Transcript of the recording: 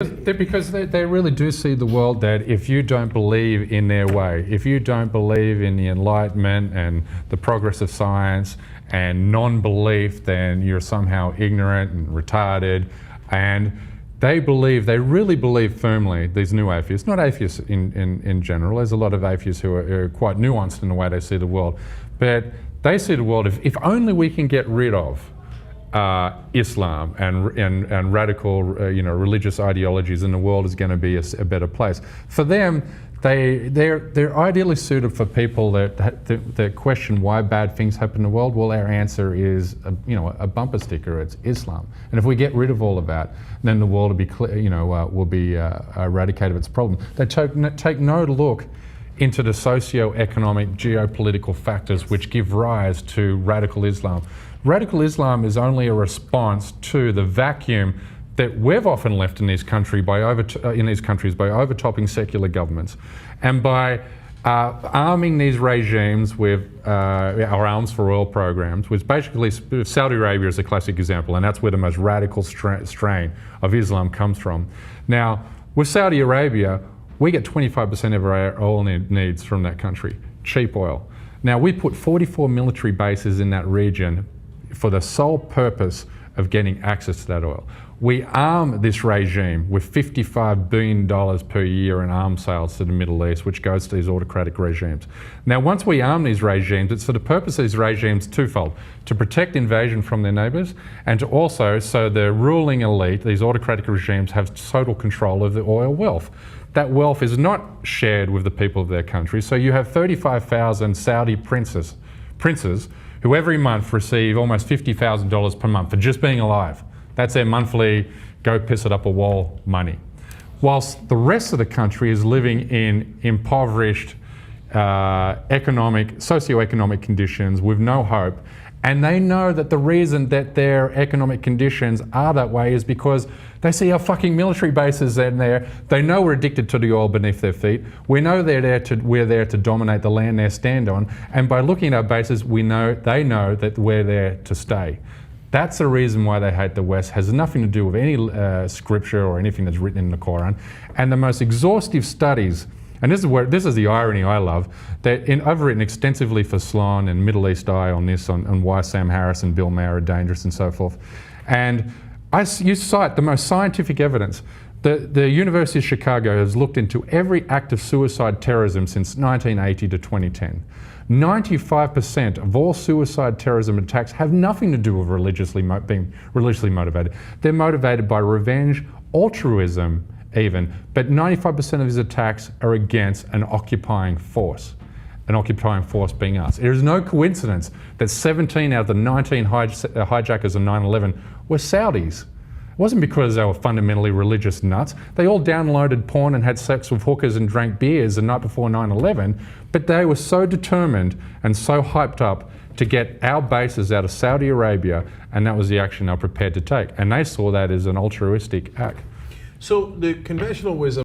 Because they really do see the world that if you don't believe in their way, if you don't believe in the Enlightenment and the progress of science and non-belief, then you're somehow ignorant and retarded. And they really believe firmly, these new atheists, not atheists in general, there's a lot of atheists who are quite nuanced in the way they see the world, but they see the world, if only we can get rid of Islam and radical, religious ideologies, and the world is going to be a better place. For them, they're ideally suited for people that question why bad things happen in the world. Well, our answer is a bumper sticker. It's Islam, and if we get rid of all of that, then the world will be eradicated of its problem. They take no look into the socio-economic, geopolitical factors which give rise to radical Islam. Radical Islam is only a response to the vacuum that we've often left in these countries by overtopping secular governments, and by arming these regimes with our arms for oil programs, which basically Saudi Arabia is a classic example, and that's where the most radical strain of Islam comes from. Now, with Saudi Arabia, we get 25% of our oil needs from that country, cheap oil. Now, we put 44 military bases in that region for the sole purpose of getting access to that oil. We arm this regime with $55 billion per year in arms sales to the Middle East, which goes to these autocratic regimes. Now, once we arm these regimes, it's for the purpose of these regimes twofold: to protect invasion from their neighbours, and to also so the ruling elite, these autocratic regimes, have total control of the oil wealth. That wealth is not shared with the people of their country. So you have 35,000 Saudi princes who every month receive almost $50,000 per month for just being alive. That's their monthly go piss it up a wall money. Whilst the rest of the country is living in impoverished socioeconomic conditions with no hope. And they know that the reason that their economic conditions are that way is because they see our fucking military bases in there. They know we're addicted to the oil beneath their feet. We know we're there to dominate the land they stand on. And by looking at our bases, they know that we're there to stay. That's the reason why they hate the West. It has nothing to do with any scripture or anything that's written in the Quran. And the most exhaustive studies, and this is the irony I love, that I've written extensively for Salon and Middle East Eye on this, on why Sam Harris and Bill Maher are dangerous and so forth. And you cite the most scientific evidence. The University of Chicago has looked into every act of suicide terrorism since 1980 to 2010. 95% of all suicide terrorism attacks have nothing to do with being religiously motivated. They're motivated by revenge, altruism even, but 95% of these attacks are against an occupying force being us. It is no coincidence that 17 out of the 19 hijackers of 9/11 were Saudis. It wasn't because they were fundamentally religious nuts. They all downloaded porn and had sex with hookers and drank beers the night before 9/11, but they were so determined and so hyped up to get our bases out of Saudi Arabia, and that was the action they were prepared to take. And they saw that as an altruistic act. So the conventional wisdom